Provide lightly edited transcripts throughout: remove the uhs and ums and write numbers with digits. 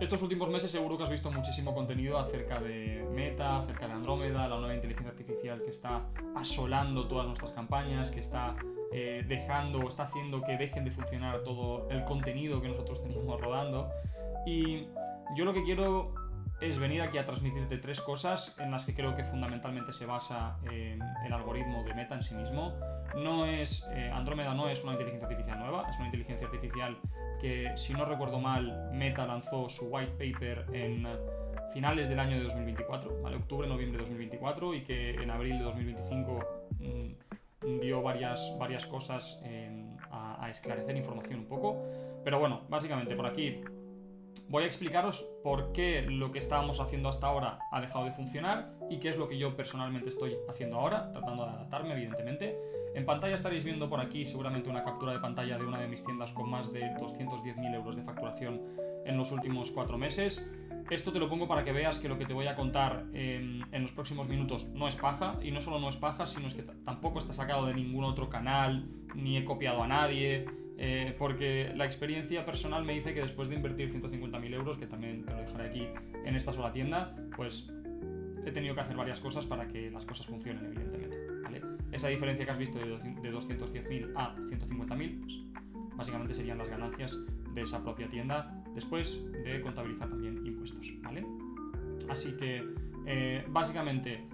Estos últimos meses seguro que has visto muchísimo contenido acerca de Meta, acerca de Andrómeda, la nueva inteligencia artificial que está asolando todas nuestras campañas, que está está haciendo que dejen de funcionar todo el contenido que nosotros teníamos rodando. Y yo lo que quiero es venir aquí a transmitirte tres cosas en las que creo que fundamentalmente se basa el algoritmo de Meta en sí mismo. Andrómeda no es una inteligencia artificial nueva, es una inteligencia artificial que, si no recuerdo mal, Meta lanzó su white paper en finales del año de 2024, ¿vale? Octubre-noviembre de 2024, y que en abril de 2025 dio varias cosas a esclarecer información un poco. Pero bueno, básicamente por aquí voy a explicaros por qué lo que estábamos haciendo hasta ahora ha dejado de funcionar y qué es lo que yo personalmente estoy haciendo ahora, tratando de adaptarme, evidentemente. En pantalla estaréis viendo por aquí seguramente una captura de pantalla de una de mis tiendas con más de 210.000 euros de facturación en los últimos 4 meses. Esto te lo pongo para que veas que lo que te voy a contar en los próximos minutos no es paja, y no solo no es paja, sino es que tampoco está sacado de ningún otro canal, ni he copiado a nadie, porque la experiencia personal me dice que después de invertir 150.000 euros, que también te lo dejaré aquí en esta sola tienda, pues he tenido que hacer varias cosas para que las cosas funcionen, evidentemente, ¿vale? Esa diferencia que has visto de 210.000 a 150.000, pues básicamente serían las ganancias de esa propia tienda después de contabilizar también impuestos, ¿vale? Así que básicamente,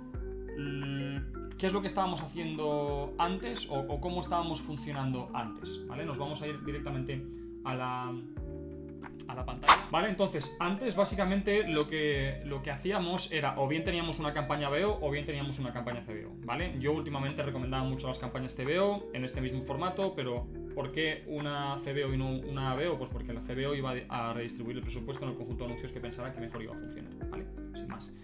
¿qué es lo que estábamos haciendo antes o cómo estábamos funcionando antes? ¿Vale? Nos vamos a ir directamente a la pantalla. Vale, entonces, antes básicamente lo que hacíamos era, o bien teníamos una campaña BO o bien teníamos una campaña CBO, ¿vale? Yo últimamente recomendaba mucho las campañas CBO en este mismo formato, pero ¿por qué una CBO y no una ABO? Pues porque la CBO iba a redistribuir el presupuesto en el conjunto de anuncios que pensara que mejor iba a funcionar, ¿vale? Sin más.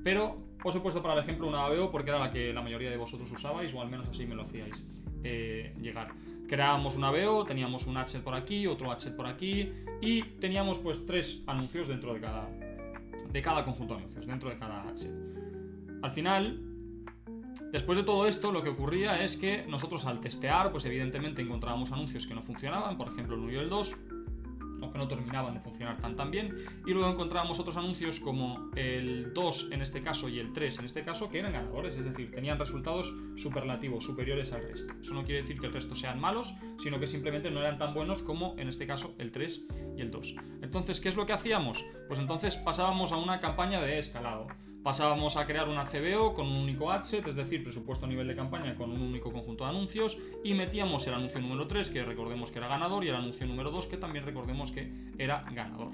Pero os he puesto para el ejemplo una ABO porque era la que la mayoría de vosotros usabais, o al menos así me lo hacíais llegar. Creábamos una ABO, teníamos un adset por aquí, otro adset por aquí, y teníamos pues 3 anuncios dentro de cada conjunto de anuncios, dentro de cada adset. Al final, después de todo esto, lo que ocurría es que nosotros, al testear, pues evidentemente encontrábamos anuncios que no funcionaban, por ejemplo el 1 y el 2, o que no terminaban de funcionar tan bien, y luego encontrábamos otros anuncios como el 2 en este caso y el 3 en este caso, que eran ganadores, es decir, tenían resultados superlativos, superiores al resto. Eso no quiere decir que el resto sean malos, sino que simplemente no eran tan buenos como en este caso el 3 y el 2. Entonces, ¿qué es lo que hacíamos? Pues entonces pasábamos a una campaña de escalado. Pasábamos a crear una CBO con un único adset, es decir, presupuesto a nivel de campaña con un único conjunto de anuncios, y metíamos el anuncio número 3, que recordemos que era ganador, y el anuncio número 2, que también recordemos que era ganador.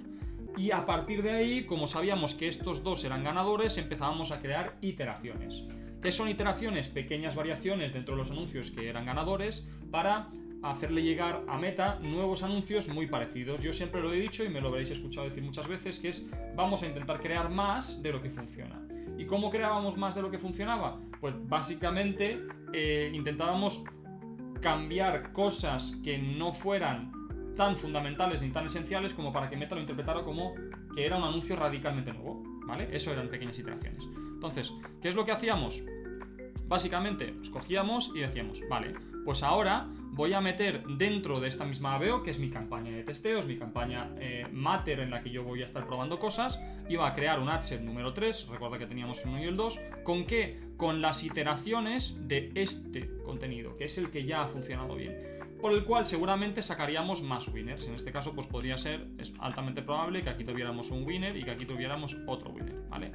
Y a partir de ahí, como sabíamos que estos dos eran ganadores, empezábamos a crear iteraciones. ¿Qué son iteraciones? Pequeñas variaciones dentro de los anuncios que eran ganadores para hacerle llegar a Meta nuevos anuncios muy parecidos. Yo siempre lo he dicho y me lo habréis escuchado decir muchas veces, que es, vamos a intentar crear más de lo que funciona. ¿Y cómo creábamos más de lo que funcionaba? Pues básicamente intentábamos cambiar cosas que no fueran tan fundamentales ni tan esenciales como para que Meta lo interpretara como que era un anuncio radicalmente nuevo, ¿vale? Eso eran pequeñas iteraciones. Entonces, ¿qué es lo que hacíamos? Básicamente, pues cogíamos y decíamos, vale, pues ahora voy a meter dentro de esta misma ABO, que es mi campaña de testeos, mi campaña Matter, en la que yo voy a estar probando cosas, y va a crear un adset número 3, recuerda que teníamos el 1 y el 2, ¿con qué? Con las iteraciones de este contenido, que es el que ya ha funcionado bien, por el cual seguramente sacaríamos más winners. En este caso, pues podría ser, es altamente probable que aquí tuviéramos un winner y que aquí tuviéramos otro winner, ¿vale?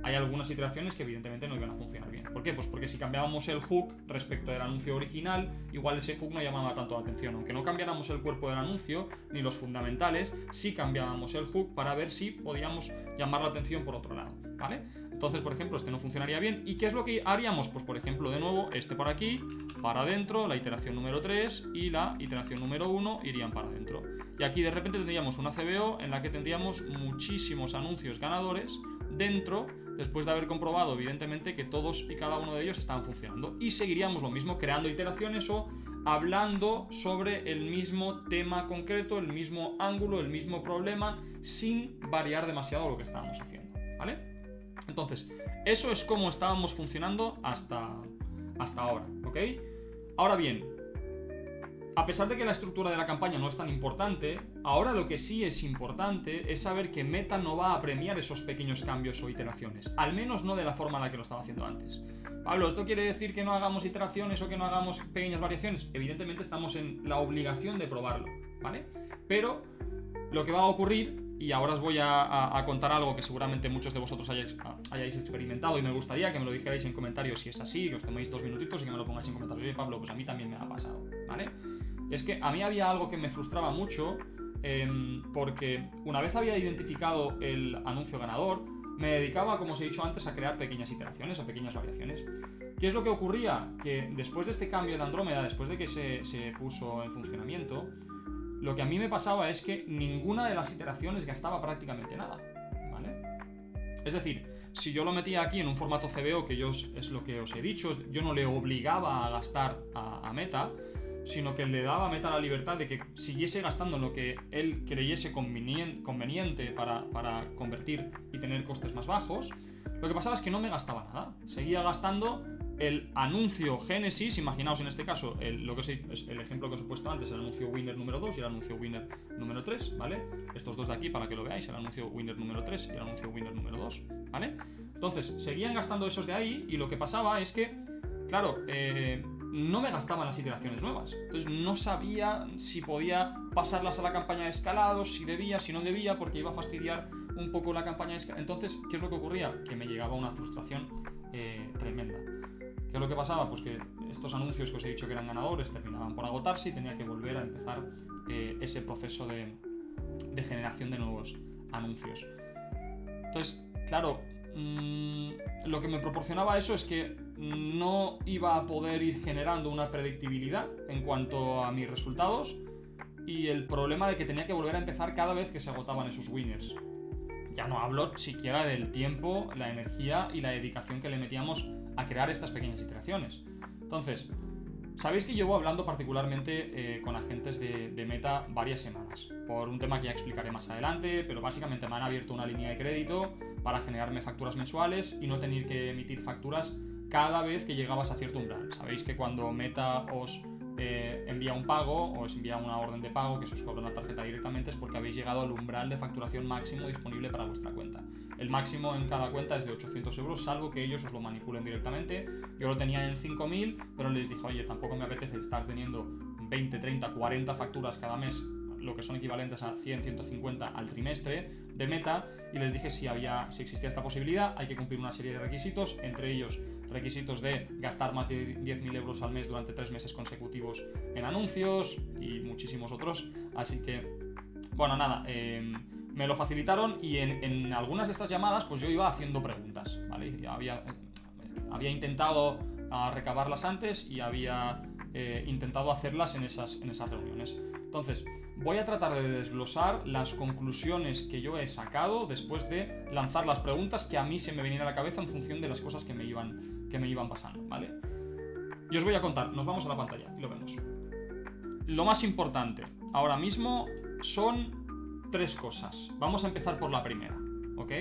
Hay algunas iteraciones que evidentemente no iban a funcionar bien. ¿Por qué? Pues porque si cambiábamos el hook respecto del anuncio original, igual ese hook no llamaba tanto la atención. Aunque no cambiáramos el cuerpo del anuncio, ni los fundamentales, sí cambiábamos el hook para ver si podíamos llamar la atención por otro lado, ¿vale? Entonces, por ejemplo, este no funcionaría bien. ¿Y qué es lo que haríamos? Pues, por ejemplo, de nuevo, este por aquí, para adentro, la iteración número 3 y la iteración número 1 irían para adentro. Y aquí de repente tendríamos una CBO en la que tendríamos muchísimos anuncios ganadores dentro, después de haber comprobado evidentemente que todos y cada uno de ellos estaban funcionando, y seguiríamos lo mismo creando iteraciones o hablando sobre el mismo tema concreto, el mismo ángulo, el mismo problema, sin variar demasiado lo que estábamos haciendo, ¿vale? Entonces, eso es como estábamos funcionando hasta ahora, ¿ok? Ahora bien, a pesar de que la estructura de la campaña no es tan importante, ahora lo que sí es importante es saber que Meta no va a premiar esos pequeños cambios o iteraciones, al menos no de la forma en la que lo estaba haciendo antes. Pablo, ¿esto quiere decir que no hagamos iteraciones o que no hagamos pequeñas variaciones? Evidentemente estamos en la obligación de probarlo, ¿vale? Pero lo que va a ocurrir, y ahora os voy a contar algo que seguramente muchos de vosotros hayáis experimentado, y me gustaría que me lo dijerais en comentarios si es así, que os toméis 2 minutitos y que me lo pongáis en comentarios. Oye, Pablo, pues a mí también me ha pasado, ¿vale? Es que a mí había algo que me frustraba mucho, porque una vez había identificado el anuncio ganador, me dedicaba, como os he dicho antes, a crear pequeñas iteraciones, a pequeñas variaciones. ¿Qué es lo que ocurría? Que después de este cambio de Andrómeda, después de que se puso en funcionamiento, lo que a mí me pasaba es que ninguna de las iteraciones gastaba prácticamente nada, ¿vale? Es decir, si yo lo metía aquí en un formato CBO, que es lo que os he dicho, yo no le obligaba a gastar a Meta, sino que le daba a Meta la libertad de que siguiese gastando en lo que él creyese conveniente para convertir y tener costes más bajos. Lo que pasaba es que no me gastaba nada, seguía gastando el anuncio Génesis. Imaginaos en este caso lo que es el ejemplo que os he puesto antes, el anuncio Winner número 2 y el anuncio Winner número 3, ¿vale? Estos dos de aquí para que lo veáis, el anuncio Winner número 3 y el anuncio Winner número 2, ¿vale? Entonces, seguían gastando esos de ahí, y lo que pasaba es que, claro, no me gastaban las iteraciones nuevas. Entonces no sabía si podía pasarlas a la campaña de escalados, si debía, si no debía, porque iba a fastidiar un poco la campaña de escalados. Entonces, ¿qué es lo que ocurría? Que me llegaba una frustración tremenda. ¿Qué es lo que pasaba? Pues que estos anuncios que os he dicho que eran ganadores terminaban por agotarse y tenía que volver a empezar ese proceso de generación de nuevos anuncios. Entonces, claro, lo que me proporcionaba eso es que no iba a poder ir generando una predictibilidad en cuanto a mis resultados, y el problema de que tenía que volver a empezar cada vez que se agotaban esos winners. Ya no hablo siquiera del tiempo, la energía y la dedicación que le metíamos a crear estas pequeñas iteraciones. Entonces, sabéis que llevo hablando particularmente con agentes de Meta varias semanas, por un tema que ya explicaré más adelante, pero básicamente me han abierto una línea de crédito para generarme facturas mensuales y no tener que emitir facturas cada vez que llegabas a cierto umbral. Sabéis que cuando Meta os envía un pago o os envía una orden de pago que se os cobra la tarjeta directamente, es porque habéis llegado al umbral de facturación máximo disponible para vuestra cuenta. El máximo en cada cuenta es de 800 euros, salvo que ellos os lo manipulen directamente. Yo lo tenía en 5.000, pero les dije, oye, tampoco me apetece estar teniendo 20, 30, 40 facturas cada mes, lo que son equivalentes a 100, 150 al trimestre de Meta, y les dije si existía esta posibilidad. Hay que cumplir una serie de requisitos, entre ellos requisitos de gastar más de 10.000 euros al mes durante 3 meses consecutivos en anuncios y muchísimos otros. Así que, bueno, nada, me lo facilitaron, y en algunas de estas llamadas pues yo iba haciendo preguntas, ¿vale? Había intentado recabarlas antes y había intentado hacerlas en esas reuniones. Entonces, voy a tratar de desglosar las conclusiones que yo he sacado después de lanzar las preguntas que a mí se me venían a la cabeza en función de las cosas que me iban pasando, ¿vale? Y os voy a contar, nos vamos a la pantalla y lo vemos. Lo más importante ahora mismo son 3 cosas. Vamos a empezar por la primera, ¿ok?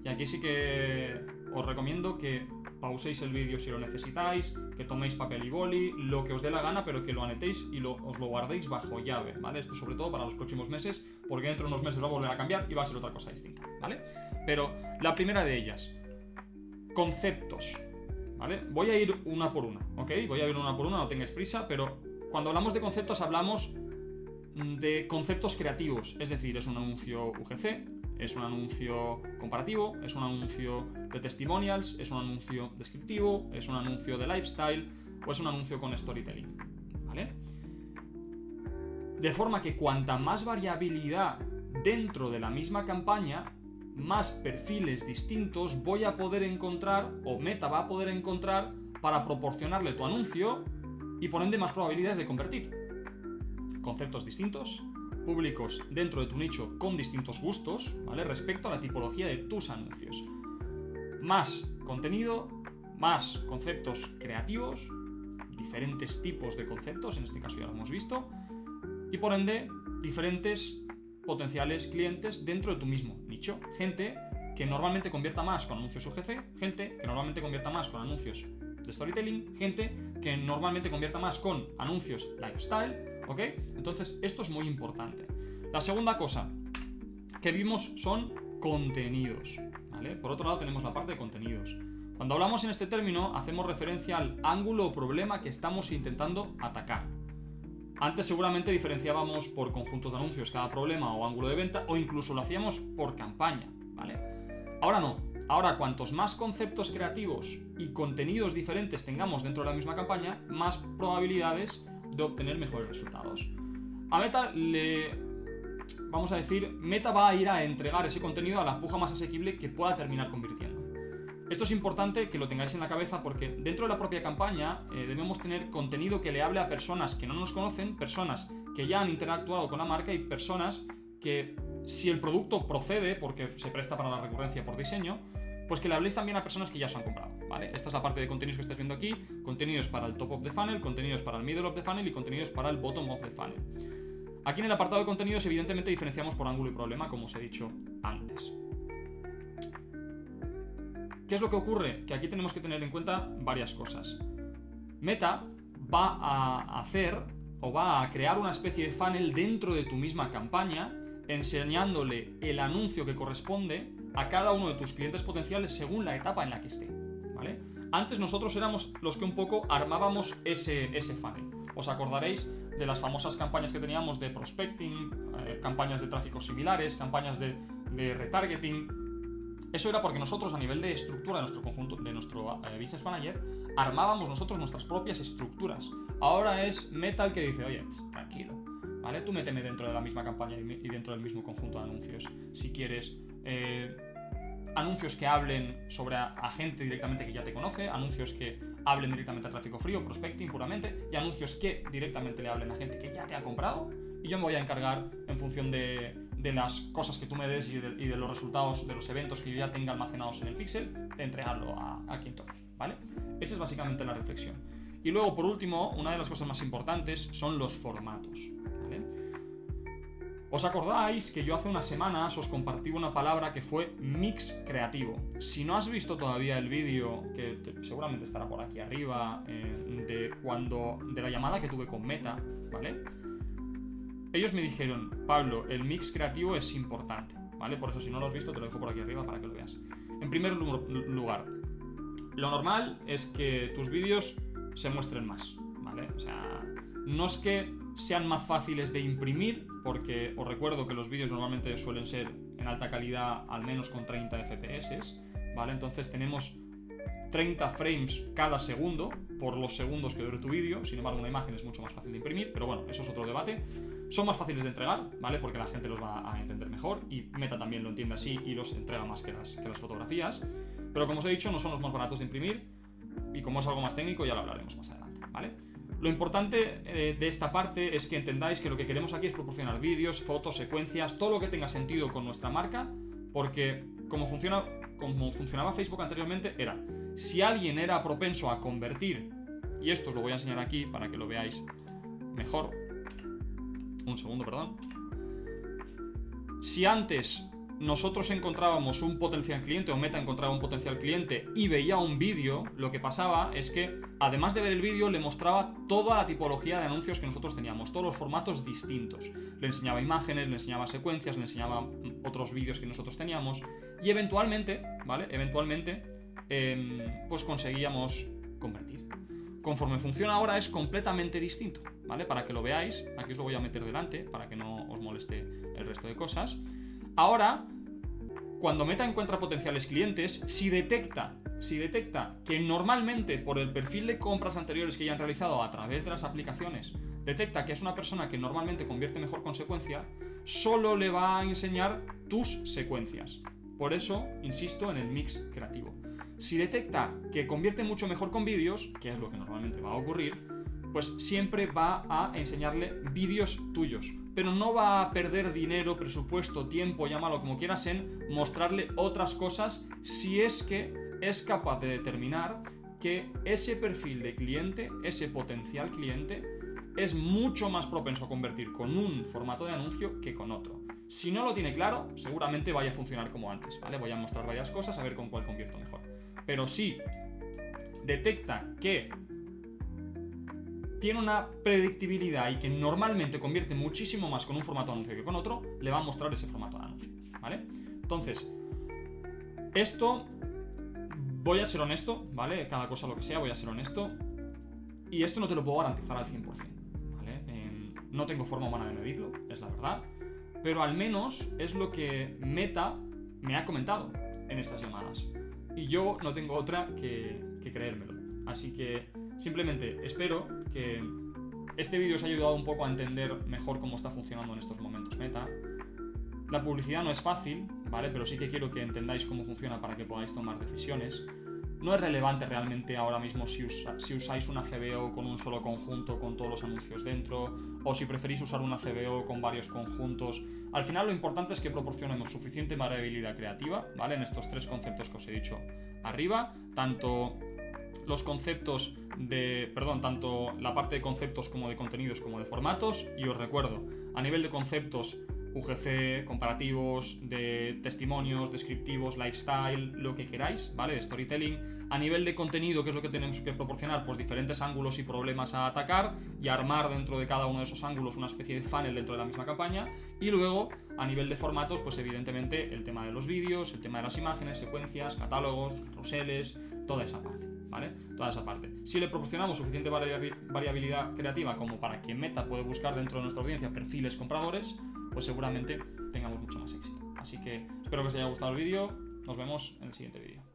Y aquí sí que os recomiendo que pauséis el vídeo si lo necesitáis, que toméis papel y boli, lo que os dé la gana, pero que lo anotéis y os lo guardéis bajo llave, ¿vale? Esto sobre todo para los próximos meses, porque dentro de unos meses va a volver a cambiar y va a ser otra cosa distinta, ¿vale? Pero la primera de ellas, conceptos, ¿vale? Voy a ir una por una, ¿ok? Voy a ir una por una, no tengáis prisa, pero cuando hablamos de conceptos hablamos de conceptos creativos, es decir, es un anuncio UGC, es un anuncio comparativo, es un anuncio de testimonials, es un anuncio descriptivo, es un anuncio de lifestyle o es un anuncio con storytelling, ¿vale? De forma que cuanta más variabilidad dentro de la misma campaña, más perfiles distintos voy a poder encontrar, o Meta va a poder encontrar, para proporcionarle tu anuncio y por ende más probabilidades de convertir. Conceptos distintos, públicos dentro de tu nicho con distintos gustos, ¿vale? Respecto a la tipología de tus anuncios. Más contenido, más conceptos creativos, diferentes tipos de conceptos, en este caso ya lo hemos visto, y por ende diferentes potenciales clientes dentro de tu mismo nicho. Gente que normalmente convierta más con anuncios UGC, gente que normalmente convierta más con anuncios de storytelling, gente que normalmente convierta más con anuncios lifestyle, ¿ok? Entonces, esto es muy importante. La segunda cosa que vimos son contenidos, ¿vale? Por otro lado tenemos la parte de contenidos. Cuando hablamos en este término, hacemos referencia al ángulo o problema que estamos intentando atacar. Antes seguramente diferenciábamos por conjuntos de anuncios cada problema o ángulo de venta, o incluso lo hacíamos por campaña, ¿vale? Ahora no. Ahora, cuantos más conceptos creativos y contenidos diferentes tengamos dentro de la misma campaña, más probabilidades de obtener mejores resultados. A Meta vamos a decir, Meta va a ir a entregar ese contenido a la puja más asequible que pueda terminar convirtiendo. Esto es importante que lo tengáis en la cabeza porque dentro de la propia campaña debemos tener contenido que le hable a personas que no nos conocen, personas que ya han interactuado con la marca y personas que, si el producto procede, porque se presta para la recurrencia por diseño, pues que le habléis también a personas que ya os han comprado, ¿vale? Esta es la parte de contenidos que estáis viendo aquí, contenidos para el top of the funnel, contenidos para el middle of the funnel y contenidos para el bottom of the funnel. Aquí en el apartado de contenidos evidentemente diferenciamos por ángulo y problema, como os he dicho antes. ¿Qué es lo que ocurre? Que aquí tenemos que tener en cuenta varias cosas. Meta va a hacer o va a crear una especie de funnel dentro de tu misma campaña, enseñándole el anuncio que corresponde a cada uno de tus clientes potenciales según la etapa en la que esté, ¿vale? Antes nosotros éramos los que un poco armábamos ese funnel. Os acordaréis de las famosas campañas que teníamos de prospecting, campañas de tráfico similares, campañas de retargeting. Eso era porque nosotros a nivel de estructura de nuestro conjunto, de nuestro Business Manager, armábamos nosotros nuestras propias estructuras. Ahora es Meta el que dice, oye, pues, tranquilo, ¿vale? Tú méteme dentro de la misma campaña y dentro del mismo conjunto de anuncios. Si quieres anuncios que hablen sobre a gente directamente que ya te conoce, anuncios que hablen directamente a tráfico frío, prospecting puramente, y anuncios que directamente le hablen a gente que ya te ha comprado, y yo me voy a encargar en función de las cosas que tú me des y de los resultados de los eventos que yo ya tenga almacenados en el pixel, de entregarlo a quien toque, ¿vale? Esa es básicamente la reflexión. Y luego, por último, una de las cosas más importantes son los formatos, ¿vale? ¿Os acordáis que yo hace unas semanas os compartí una palabra que fue mix creativo? Si no has visto todavía el vídeo, que seguramente estará por aquí arriba, de la llamada que tuve con Meta, ¿vale? Ellos me dijeron, Pablo, el mix creativo es importante, ¿vale? Por eso si no lo has visto te lo dejo por aquí arriba para que lo veas. En primer lugar, lo normal es que tus vídeos se muestren más, ¿vale? O sea, no es que sean más fáciles de imprimir, porque os recuerdo que los vídeos normalmente suelen ser en alta calidad, al menos con 30 FPS, ¿vale? Entonces tenemos 30 frames cada segundo por los segundos que dure tu vídeo. Sin embargo, una imagen es mucho más fácil de imprimir, pero bueno, eso es otro debate. Son más fáciles de entregar, ¿vale? Porque la gente los va a entender mejor y Meta también lo entiende así y los entrega más que las fotografías. Pero como os he dicho, no son los más baratos de imprimir y como es algo más técnico ya lo hablaremos más adelante, ¿vale? Lo importante de esta parte es que entendáis que lo que queremos aquí es proporcionar vídeos, fotos, secuencias, todo lo que tenga sentido con nuestra marca, porque como funcionaba Facebook anteriormente era, si alguien era propenso a convertir, y esto os lo voy a enseñar aquí para que lo veáis mejor, un segundo, perdón. Si antes nosotros encontrábamos un potencial cliente o Meta encontraba un potencial cliente y veía un vídeo, lo que pasaba es que además de ver el vídeo le mostraba toda la tipología de anuncios que nosotros teníamos, todos los formatos distintos. Le enseñaba imágenes, le enseñaba secuencias, le enseñaba otros vídeos que nosotros teníamos y eventualmente, ¿vale? Pues conseguíamos convertir. Conforme funciona ahora es completamente distinto, ¿vale? Para que lo veáis, aquí os lo voy a meter delante para que no os moleste el resto de cosas. Ahora, cuando Meta encuentra potenciales clientes, si detecta que normalmente por el perfil de compras anteriores que ya han realizado a través de las aplicaciones, detecta que es una persona que normalmente convierte mejor con secuencia, solo le va a enseñar tus secuencias. Por eso, insisto en el mix creativo. Si detecta que convierte mucho mejor con vídeos, que es lo que normalmente va a ocurrir, pues siempre va a enseñarle vídeos tuyos. Pero no va a perder dinero, presupuesto, tiempo, llámalo como quieras, en mostrarle otras cosas si es que es capaz de determinar que ese perfil de cliente, ese potencial cliente, es mucho más propenso a convertir con un formato de anuncio que con otro. Si no lo tiene claro, seguramente vaya a funcionar como antes, ¿vale? Voy a mostrar varias cosas a ver con cuál convierto mejor. Pero si detecta que tiene una predictibilidad y que normalmente convierte muchísimo más con un formato de anuncio que con otro, le va a mostrar ese formato de anuncio, ¿vale? Entonces, esto, voy a ser honesto, ¿vale? Cada cosa lo que sea, voy a ser honesto. Y esto no te lo puedo garantizar al 100%, ¿vale? No tengo forma humana de medirlo, es la verdad. Pero al menos es lo que Meta me ha comentado en estas llamadas. Y yo no tengo otra que creérmelo. Así que simplemente espero que este vídeo os haya ayudado un poco a entender mejor cómo está funcionando en estos momentos Meta. La publicidad no es fácil, ¿vale? Pero sí que quiero que entendáis cómo funciona para que podáis tomar decisiones. No es relevante realmente ahora mismo si usáis una CBO con un solo conjunto con todos los anuncios dentro, o si preferís usar una CBO con varios conjuntos. Al final lo importante es que proporcionemos suficiente variabilidad creativa, ¿vale? En estos 3 conceptos que os he dicho arriba, tanto los conceptos tanto la parte de conceptos como de contenidos como de formatos. Y os recuerdo, a nivel de conceptos, UGC, comparativos, de testimonios, descriptivos, lifestyle, lo que queráis, ¿vale? De storytelling. A nivel de contenido, ¿qué es lo que tenemos que proporcionar? Pues diferentes ángulos y problemas a atacar y armar dentro de cada uno de esos ángulos una especie de funnel dentro de la misma campaña. Y luego, a nivel de formatos, pues evidentemente el tema de los vídeos, el tema de las imágenes, secuencias, catálogos, carruseles, toda esa parte, ¿vale? Toda esa parte. Si le proporcionamos suficiente variabilidad creativa como para que Meta pueda buscar dentro de nuestra audiencia perfiles compradores, pues seguramente tengamos mucho más éxito. Así que espero que os haya gustado el vídeo. Nos vemos en el siguiente vídeo.